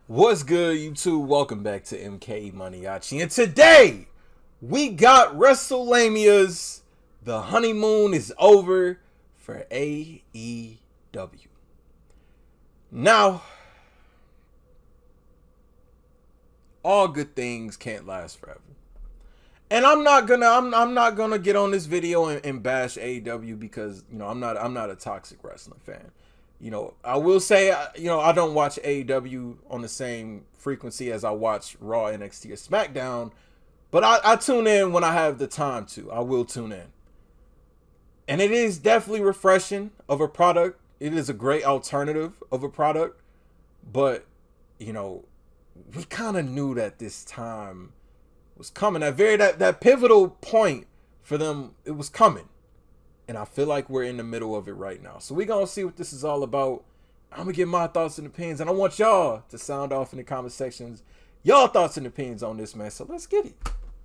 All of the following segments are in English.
What's good, YouTube? Welcome back to MANIACI, and today we got WrestleMania's The Honeymoon is over for AEW. Now, all good things can't last forever, and I'm not gonna get on this video and bash AEW because I'm not a toxic wrestling fan. I will say, I don't watch AEW on the same frequency as I watch Raw, NXT, or SmackDown, but I tune in when I have the time to. I will tune in. And it is definitely refreshing of a product. It is a great alternative of a product, but, we kind of knew that this time was coming. That pivotal point for them, it was coming. And I feel like we're in the middle of it right now. So we're going to see what this is all about. I'm going to get my thoughts and opinions. And I want y'all to sound off in the comment sections y'all thoughts and opinions on this, man. So let's get it.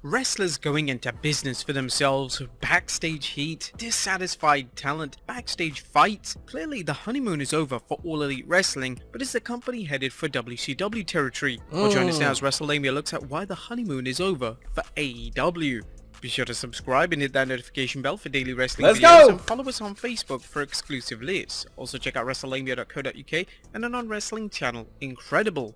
Wrestlers going into business for themselves, backstage heat, dissatisfied talent, backstage fights. Clearly the honeymoon is over for All Elite Wrestling, but is the company headed for WCW territory? Well, join us now as WrestleMania looks at why the honeymoon is over for AEW. Be sure to subscribe and hit that notification bell for daily wrestling videos, and follow us on Facebook for exclusive lists. Also check out WrestleMania.co.uk and our non-wrestling channel, Incredible.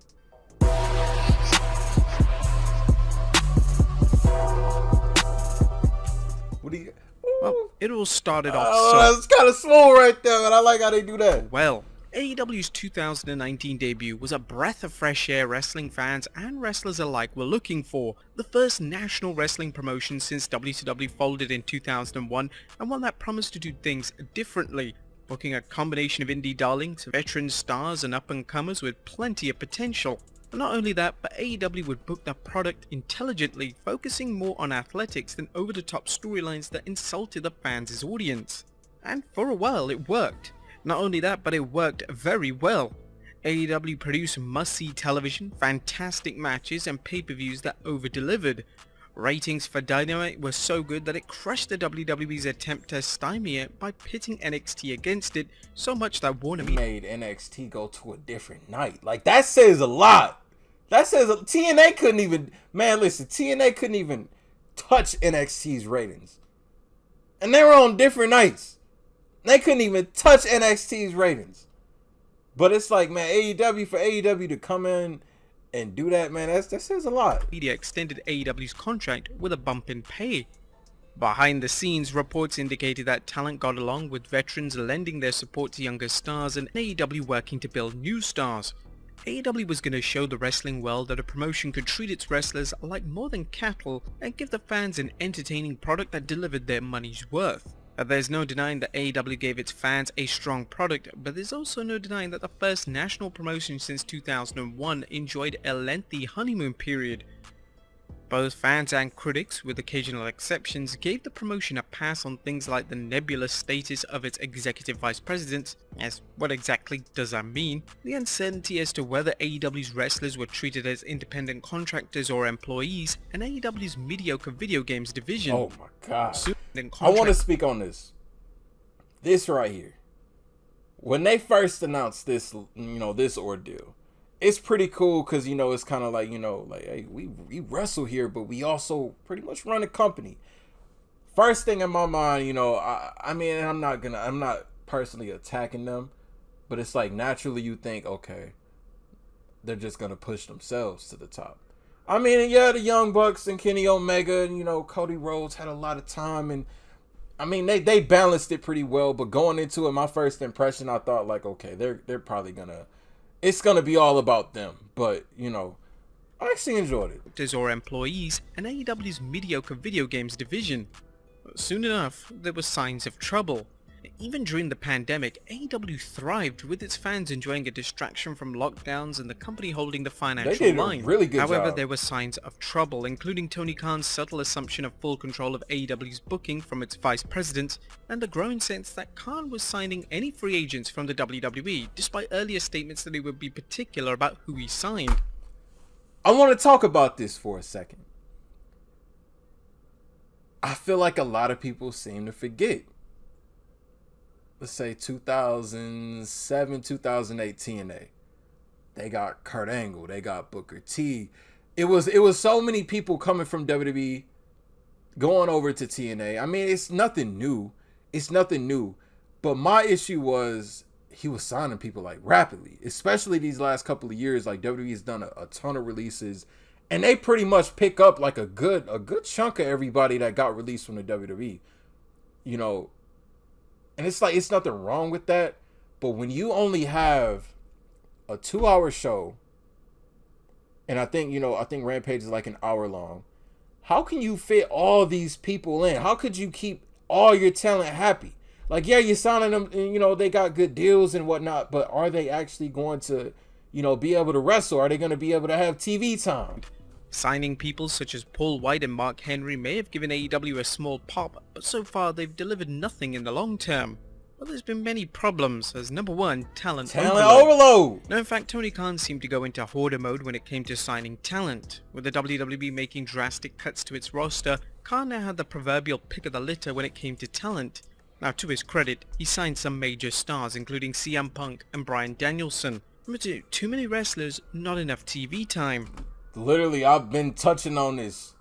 What do you... Well, it all started off that's kind of smooth right there, man. I like how they do that. Well, AEW's 2019 debut was a breath of fresh air wrestling fans and wrestlers alike were looking for. The first national wrestling promotion since WCW folded in 2001, and one that promised to do things differently, booking a combination of indie darlings, veteran stars and up-and-comers with plenty of potential. And not only that, but AEW would book the product intelligently, focusing more on athletics than over-the-top storylines that insulted the fans' audience. And for a while it worked. Not only that, but it worked very well. AEW produced must-see television, fantastic matches, and pay-per-views that over-delivered. Ratings for Dynamite were so good that it crushed the WWE's attempt to stymie it by pitting NXT against it, so much that Warner made NXT go to a different night. Like, that says a lot. That says TNA couldn't even... Man, listen, TNA couldn't even touch NXT's ratings. And they were on different nights. They couldn't even touch NXT's ratings. But it's like, man, for AEW to come in and do that, man, that says a lot. Media extended AEW's contract with a bump in pay. Behind the scenes, reports indicated that talent got along with veterans lending their support to younger stars and AEW working to build new stars. AEW was going to show the wrestling world that a promotion could treat its wrestlers like more than cattle and give the fans an entertaining product that delivered their money's worth. There's no denying that AEW gave its fans a strong product, but there's also no denying that the first national promotion since 2001 enjoyed a lengthy honeymoon period. Both fans and critics, with occasional exceptions, gave the promotion a pass on things like the nebulous status of its executive vice presidents, as what exactly does that mean, the uncertainty as to whether AEW's wrestlers were treated as independent contractors or employees, and AEW's mediocre video games division. Oh my god. I want to speak on this. This right here. When they first announced this, this ordeal, it's pretty cool because, it's kind of like, hey, we wrestle here, but we also pretty much run a company. First thing in my mind, I mean, I'm not personally attacking them, but it's like naturally you think, okay, they're just going to push themselves to the top. I mean, yeah, the Young Bucks and Kenny Omega and, Cody Rhodes had a lot of time, and I mean, they balanced it pretty well, but going into it, my first impression, I thought like, okay, they're probably gonna, it's gonna be all about them, but I actually enjoyed it. Or employees and AEW's mediocre video games division. Soon enough, there were signs of trouble. Even during the pandemic, AEW thrived with its fans enjoying a distraction from lockdowns and the company holding the financial line. Really good However, job. there were signs of trouble, including Tony Khan's subtle assumption of full control of AEW's booking from its vice president, and the growing sense that Khan was signing any free agents from the WWE, despite earlier statements that he would be particular about who he signed. I want to talk about this for a second. I feel like a lot of people seem to forget. Let's say 2007, 2008 TNA. They got Kurt Angle. They got Booker T. It was so many people coming from WWE going over to TNA. I mean, it's nothing new. It's nothing new. But my issue was he was signing people like rapidly, especially these last couple of years. Like WWE's done a ton of releases, and they pretty much pick up like a good chunk of everybody that got released from the WWE. You know, and it's like it's nothing wrong with that. But when you only have a 2-hour show, and I think Rampage is like an hour long. How can you fit all these people in? How could you keep all your talent happy? Like, yeah, you're signing them, and, they got good deals and whatnot, but are they actually going to, be able to wrestle? Are they going to be able to have TV time? Signing people such as Paul White and Mark Henry may have given AEW a small pop, but so far they've delivered nothing in the long term. But there's been many problems, as number one, talent overload. No, in fact, Tony Khan seemed to go into hoarder mode when it came to signing talent. With the WWE making drastic cuts to its roster, Khan now had the proverbial pick of the litter when it came to talent. Now, to his credit, he signed some major stars, including CM Punk and Bryan Danielson. But too many wrestlers, not enough TV time. Literally, I've been touching on this.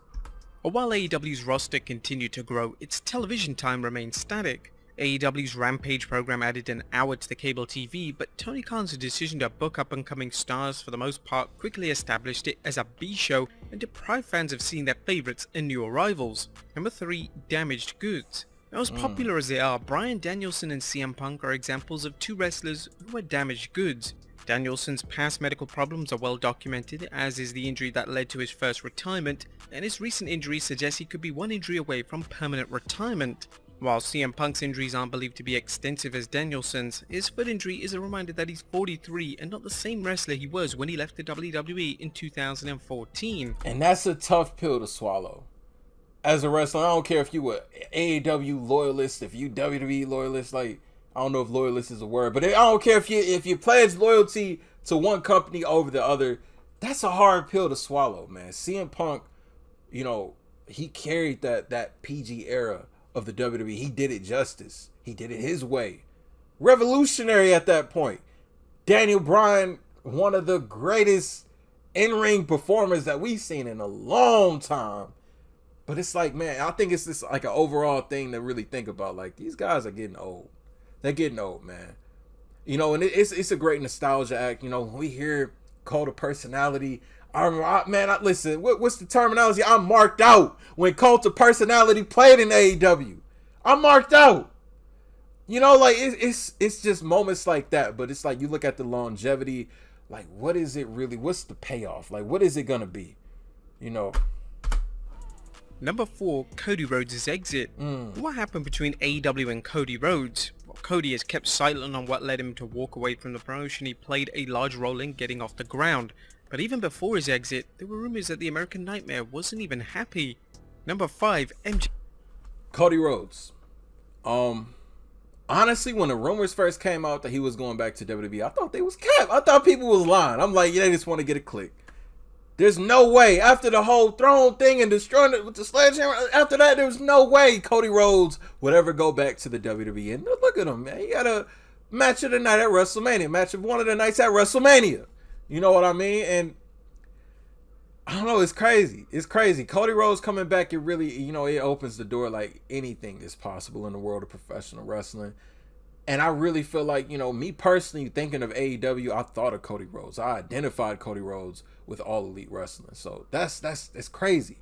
While AEW's roster continued to grow, its television time remained static. AEW's Rampage program added an hour to the cable TV, but Tony Khan's decision to book up-and-coming stars for the most part quickly established it as a B-show and deprived fans of seeing their favorites and new arrivals. Number 3, damaged goods. Now, as popular as they are, Bryan Danielson and CM Punk are examples of two wrestlers who are damaged goods. Danielson's past medical problems are well documented, as is the injury that led to his first retirement, and his recent injury suggests he could be one injury away from permanent retirement. While CM Punk's injuries aren't believed to be extensive as Danielson's, his foot injury is a reminder that he's 43 and not the same wrestler he was when he left the WWE in 2014. And that's a tough pill to swallow. As a wrestler, I don't care if you were AEW loyalist, if you WWE loyalist, like, I don't know if loyalist is a word, but I don't care if you pledge loyalty to one company over the other. That's a hard pill to swallow, man. CM Punk, he carried that PG era of the WWE. He did it justice. He did it his way. Revolutionary at that point. Daniel Bryan, one of the greatest in-ring performers that we've seen in a long time. But it's like, man, I think it's just like an overall thing to really think about. Like, these guys are getting old. They're getting old, man. And it's a great nostalgia act. When we hear Cult of Personality, listen, what's the terminology? I'm marked out when Cult of Personality played in AEW. I'm marked out. It's just moments like that. But it's like you look at the longevity, like, what is it really? What's the payoff? Like, what is it gonna be? Number 4, Cody Rhodes' exit. What happened between AEW and Cody Rhodes? Well, Cody has kept silent on what led him to walk away from the promotion. He played a large role in getting off the ground. But even before his exit, there were rumors that the American Nightmare wasn't even happy. Number 5, MJ. Cody Rhodes. Honestly, when the rumors first came out that he was going back to WWE, I thought they was cap. I thought people was lying. I'm like, yeah, they just want to get a click. There's no way. After the whole throne thing and destroying it with the sledgehammer, after that, there was no way Cody Rhodes would ever go back to the WWE. And look at him, man. He got a match of the night at WrestleMania. Match of one of the nights at WrestleMania. You know what I mean? And I don't know. It's crazy. It's crazy. Cody Rhodes coming back, it really, it opens the door like anything is possible in the world of professional wrestling. And I really feel like, me personally thinking of AEW, I thought of Cody Rhodes. I identified Cody Rhodes with All Elite Wrestling. So that's crazy.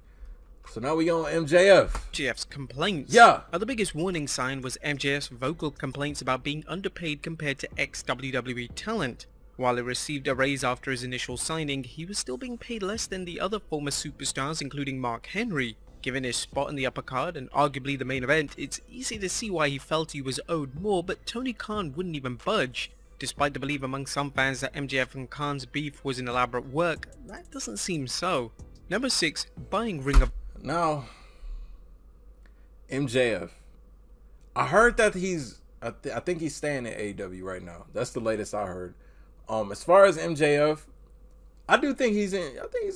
So now we on MJF. MJF's complaints. Yeah. The biggest warning sign was MJF's vocal complaints about being underpaid compared to ex-WWE talent. While he received a raise after his initial signing, he was still being paid less than the other former superstars, including Mark Henry. Given his spot in the upper card and arguably the main event, it's easy to see why he felt he was owed more, but Tony Khan wouldn't even budge. Despite the belief among some fans that MJF and Khan's beef was an elaborate work, that doesn't seem so. Number 6, buying Ring of... Now, MJF. I heard that I think he's staying in AEW right now. That's the latest I heard. As far as MJF, I think he's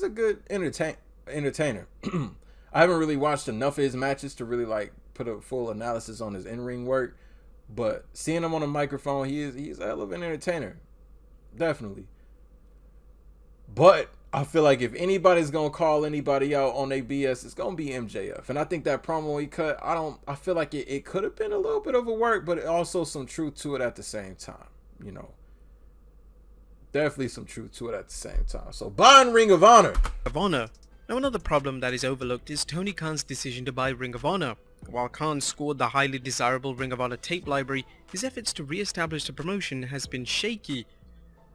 a good entertainer. I haven't really watched enough of his matches to really like put a full analysis on his in-ring work. But seeing him on a microphone, he's a hell of an entertainer. Definitely. But I feel like if anybody's gonna call anybody out on their BS, it's gonna be MJF. And I think that promo he cut, I feel like it could have been a little bit of a work, but also some truth to it at the same time. You know. Definitely some truth to it at the same time. So buying Ring of Honor. Now another problem that is overlooked is Tony Khan's decision to buy Ring of Honor. While Khan scored the highly desirable Ring of Honor tape library, his efforts to re-establish the promotion has been shaky.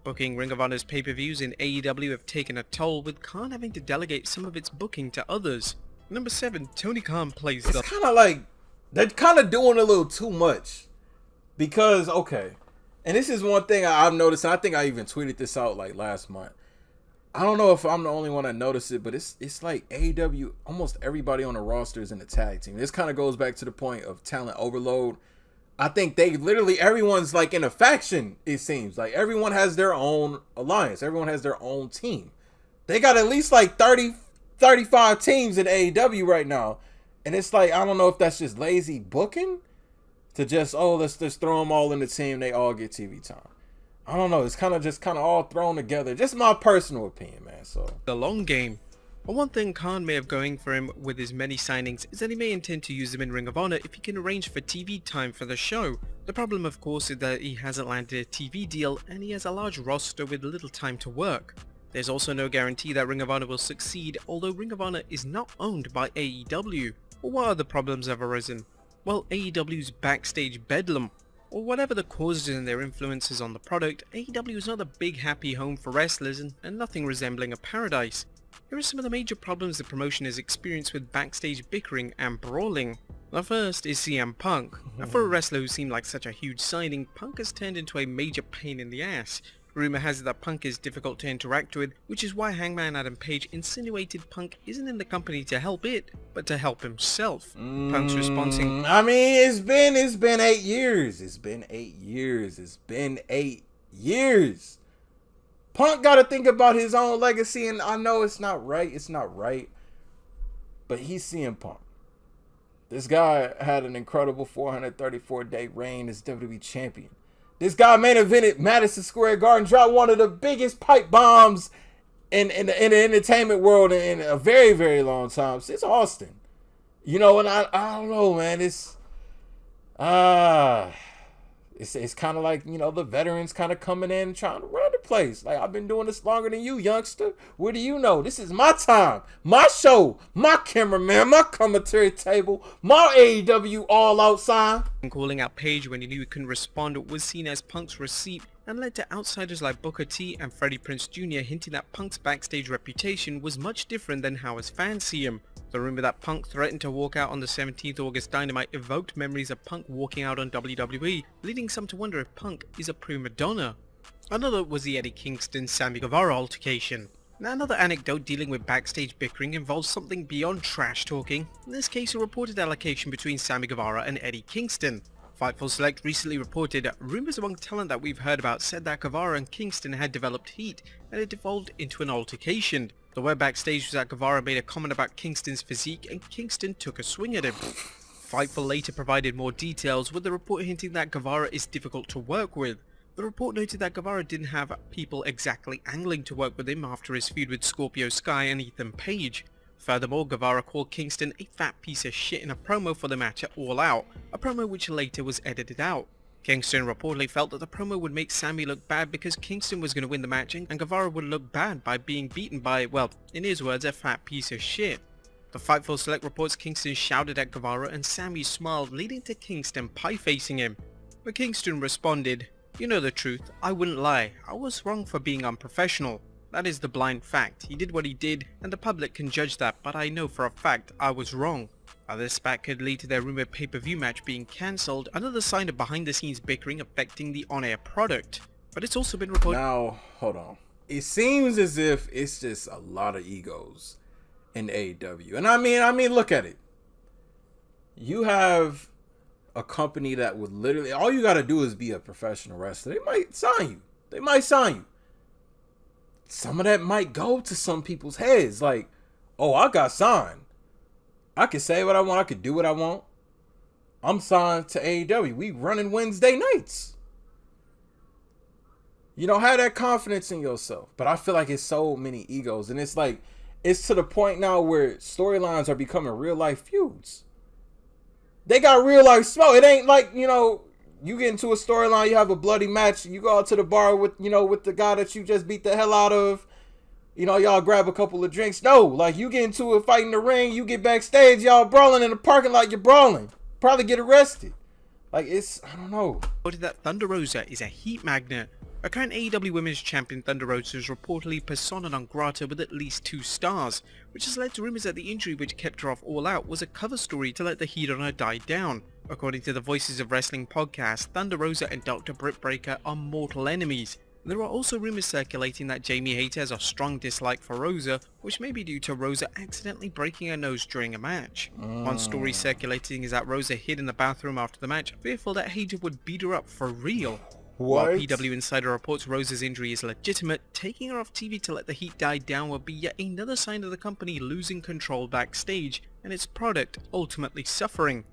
Booking Ring of Honor's pay-per-views in AEW have taken a toll, with Khan having to delegate some of its booking to others. Number 7, Tony Khan plays It's kind of like, they're kind of doing a little too much. Because, okay, and this is one thing I've noticed, and I think I even tweeted this out like last month. I don't know if I'm the only one that noticed it, but it's like AEW, almost everybody on the roster is in the tag team. This kind of goes back to the point of talent overload. I think they literally, everyone's like in a faction, it seems. Like everyone has their own alliance. Everyone has their own team. They got at least like 30, 35 teams in AEW right now. And it's like, I don't know if that's just lazy booking to just, let's just throw them all in the team. They all get TV time. I don't know. It's kind of all thrown together. Just my personal opinion, man. So the long game. Well, one thing Khan may have going for him with his many signings is that he may intend to use them in Ring of Honor if he can arrange for TV time for the show. The problem, of course, is that he hasn't landed a TV deal and he has a large roster with little time to work. There's also no guarantee that Ring of Honor will succeed, although Ring of Honor is not owned by AEW. Well, what other problems have arisen? Well, AEW's backstage bedlam. Or whatever the causes and their influences on the product, AEW is not a big happy home for wrestlers and nothing resembling a paradise. Here are some of the major problems the promotion has experienced with backstage bickering and brawling. The first is CM Punk. Now, for a wrestler who seemed like such a huge signing, Punk has turned into a major pain in the ass. Rumor has it that Punk is difficult to interact with, which is why Hangman Adam Page insinuated Punk isn't in the company to help it, but to help himself. Punk's responding, I mean, it's been 8 years. It's been 8 years. It's been 8 years. Punk got to think about his own legacy, and I know it's not right. It's not right. But he's CM Punk. This guy had an incredible 434-day reign as WWE champion. This guy main evented Madison Square Garden, dropped one of the biggest pipe bombs in the entertainment world in a very, very long time since Austin. You know, and I don't know, man. It's kind of like, you know, the veterans kind of coming in and trying to run the place. Like, I've been doing this longer than you, youngster. What do you know? This is my time, my show, my cameraman, my commentary table, my AEW all-out sign. Calling out Page when he knew he couldn't respond was seen as Punk's receipt and led to outsiders like Booker T and Freddie Prinze Jr. hinting that Punk's backstage reputation was much different than how his fans see him. The rumor that Punk threatened to walk out on the 17th August Dynamite evoked memories of Punk walking out on WWE, leading some to wonder if Punk is a prima donna. Another was the Eddie Kingston-Sammy Guevara altercation. Now, another anecdote dealing with backstage bickering involves something beyond trash talking. In this case, a reported allocation between Sammy Guevara and Eddie Kingston. Fightful Select recently reported, rumors among talent that we've heard about said that Guevara and Kingston had developed heat and it devolved into an altercation. The word backstage was that Guevara made a comment about Kingston's physique and Kingston took a swing at him. Fightful later provided more details, with the report hinting that Guevara is difficult to work with. The report noted that Guevara didn't have people exactly angling to work with him after his feud with Scorpio Sky and Ethan Page. Furthermore, Guevara called Kingston a fat piece of shit in a promo for the match at All Out, a promo which later was edited out. Kingston reportedly felt that the promo would make Sammy look bad because Kingston was going to win the match and Guevara would look bad by being beaten by, well, in his words, a fat piece of shit. The Fightful Select reports Kingston shouted at Guevara and Sammy smiled, leading to Kingston pie-facing him. But Kingston responded, "You know the truth, I wouldn't lie, I was wrong for being unprofessional. That is the blind fact, he did what he did and the public can judge that, but I know for a fact I was wrong." This spat could lead to their rumored pay-per-view match being cancelled, another sign of behind-the-scenes bickering affecting the on-air product. But it's also been reported... Now, hold on. It seems as if it's just a lot of egos in AEW. And I mean, look at it. You have a company that would literally... All you got to do is be a professional wrestler. They might sign you. Some of that might go to some people's heads. Like, oh, I got signed. I can say what I want. I can do what I want. I'm signed to AEW. We running Wednesday nights. You don't have that confidence in yourself. But I feel like it's so many egos. And it's like, it's to the point now where storylines are becoming real life feuds. They got real life smoke. It ain't like, you get into a storyline, you have a bloody match, you go out to the bar with, with the guy that you just beat the hell out of. Y'all grab a couple of drinks. No, like you get into a fight in the ring, you get backstage, y'all brawling in the parking lot, you're brawling. Probably get arrested. Like I don't know. Reported that Thunder Rosa is a heat magnet. A current AEW Women's Champion Thunder Rosa is reportedly persona non grata with at least 2 stars, which has led to rumors that the injury which kept her off All Out was a cover story to let the heat on her die down. According to the Voices of Wrestling podcast, Thunder Rosa and Dr. Britt Baker are mortal enemies. There are also rumors circulating that Jamie Hayter has a strong dislike for Rosa, which may be due to Rosa accidentally breaking her nose during a match. One story circulating is that Rosa hid in the bathroom after the match, fearful that Hayter would beat her up for real. What? While PW Insider reports Rosa's injury is legitimate, taking her off TV to let the heat die down would be yet another sign of the company losing control backstage and its product ultimately suffering.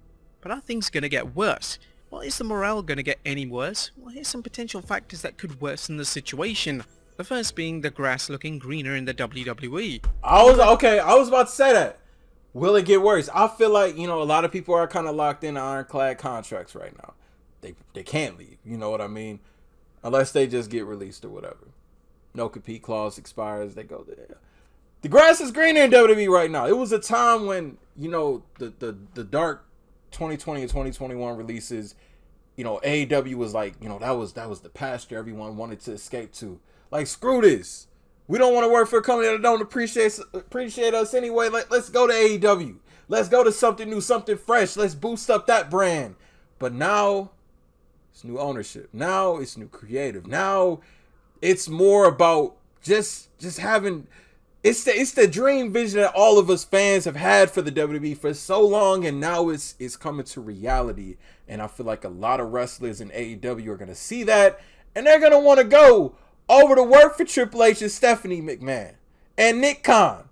But are things gonna get worse? Well, is the morale gonna get any worse? Well, here's some potential factors that could worsen the situation. The first being the grass looking greener in the WWE. I was about to say that. Will it get worse? I feel like, a lot of people are kind of locked in ironclad contracts right now. They can't leave, you know what I mean? Unless they just get released or whatever. No compete clause expires, they go there. The grass is greener in WWE right now. It was a time when, the dark 2020 and 2021 releases, AEW was like, that was the pasture everyone wanted to escape to. Like, screw this. We don't want to work for a company that don't appreciate us anyway. Let's go to AEW. Let's go to something new, something fresh. Let's boost up that brand. But now it's new ownership. Now it's new creative. Now it's more about just having it's the dream vision that all of us fans have had for the WWE for so long, and now it's coming to reality. And I feel like a lot of wrestlers in AEW are gonna see that, and they're gonna want to go over to work for Triple H and Stephanie McMahon and Nick Khan.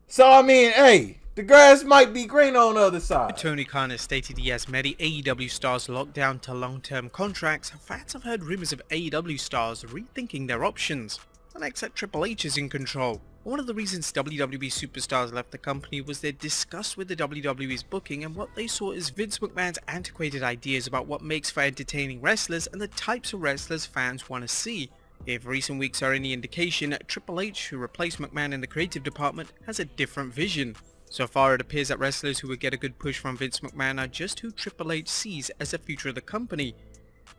So I mean, hey, the grass might be green on the other side. Tony Khan has stated he has many AEW stars locked down to long-term contracts. Fans have heard rumors of AEW stars rethinking their options. The next at Triple H is in control. One of the reasons WWE superstars left the company was their disgust with the WWE's booking and what they saw as Vince McMahon's antiquated ideas about what makes for entertaining wrestlers and the types of wrestlers fans want to see. If recent weeks are any indication, Triple H, who replaced McMahon in the creative department, has a different vision. So far, it appears that wrestlers who would get a good push from Vince McMahon are just who Triple H sees as the future of the company.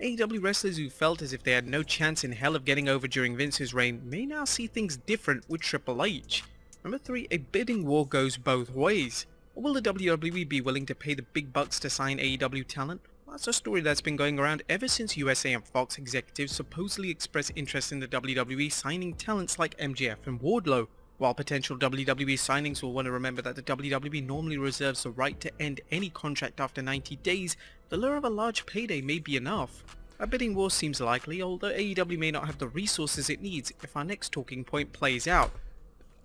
AEW wrestlers who felt as if they had no chance in hell of getting over during Vince's reign may now see things different with Triple H. Number 3, a bidding war goes both ways. Or will the WWE be willing to pay the big bucks to sign AEW talent? Well, that's a story that's been going around ever since USA and Fox executives supposedly expressed interest in the WWE signing talents like MJF and Wardlow. While potential WWE signings will want to remember that the WWE normally reserves the right to end any contract after 90 days, the lure of a large payday may be enough. A bidding war seems likely, although AEW may not have the resources it needs if our next talking point plays out.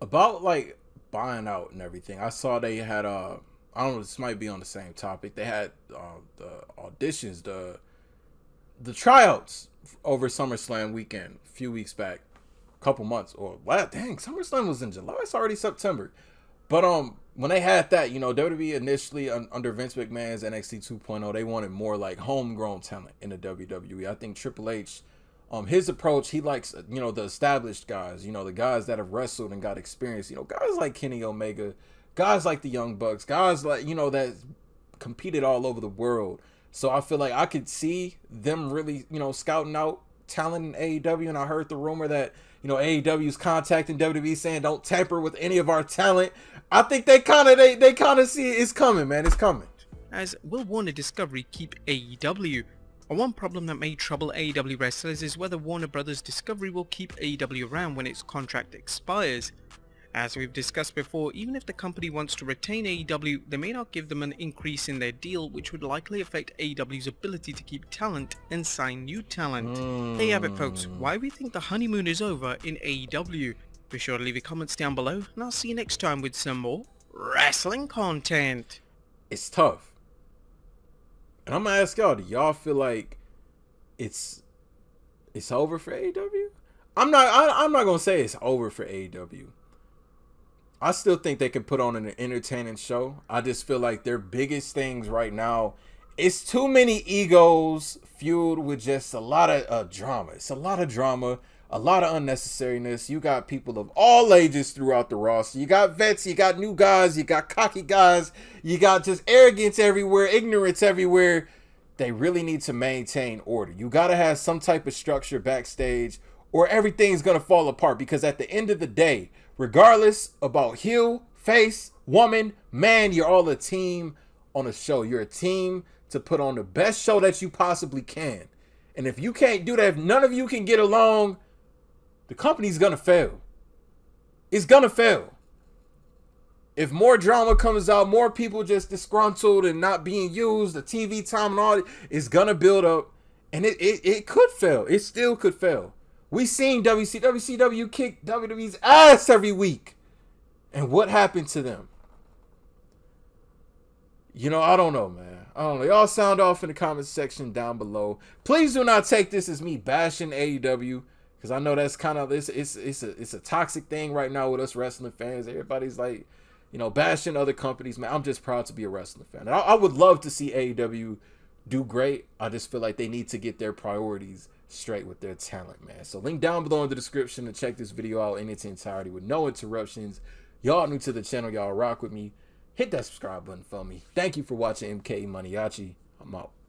About like buying out and everything, I saw they had I don't know, this might be on the same topic. They had the auditions, the tryouts over SummerSlam weekend a few weeks back. Couple months, or wow, dang, SummerSlam was in July. It's already September. But when they had that, WWE initially under Vince McMahon's NXT 2.0, they wanted more like homegrown talent in the WWE. I think Triple H, his approach, he likes the established guys, the guys that have wrestled and got experience, guys like Kenny Omega, guys like the Young Bucks, guys like that competed all over the world. So I feel like I could see them really scouting out talent in AEW, and I heard the rumor that AEW is contacting WWE saying don't tamper with any of our talent. I think they kind of see it's coming, man. It's coming. As will Warner Discovery keep AEW? One problem that may trouble AEW wrestlers is whether Warner Brothers Discovery will keep AEW around when its contract expires. As we've discussed before, even if the company wants to retain AEW, they may not give them an increase in their deal, which would likely affect AEW's ability to keep talent and sign new talent. There you have it, folks. Why we think the honeymoon is over in AEW. Be sure to leave your comments down below, and I'll see you next time with some more wrestling content. It's tough. And I'm gonna ask y'all, do y'all feel like it's over for AEW? I'm not gonna say it's over for AEW. I still think they can put on an entertaining show. I just feel like their biggest things right now, it's too many egos fueled with just a lot of drama. It's a lot of drama, a lot of unnecessariness. You got people of all ages throughout the roster. You got vets, you got new guys, you got cocky guys, you got just arrogance everywhere, ignorance everywhere. They really need to maintain order. You got to have some type of structure backstage or everything's going to fall apart, because at the end of the day, regardless about heel, face, woman, man, you're all a team on a show. You're a team to put on the best show that you possibly can. And if you can't do that, if none of you can get along, the company's going to fail. It's going to fail. If more drama comes out, more people just disgruntled and not being used, the TV time and all, it's going to build up. And it could fail. It still could fail. We seen WCW kick WWE's ass every week. And what happened to them? You know, I don't know, man. I don't know. Y'all sound off in the comments section down below. Please do not take this as me bashing AEW, because I know that's kind of it's a toxic thing right now with us wrestling fans. Everybody's like, you know, bashing other companies, man. I'm just proud to be a wrestling fan. And I would love to see AEW do great. I just feel like they need to get their priorities straight with their talent, man. So link down below in the description to check this video out in its entirety with no interruptions. Y'all new to the channel, y'all rock with me. Hit that subscribe button for me. Thank you for watching MK MANIACI. I'm out.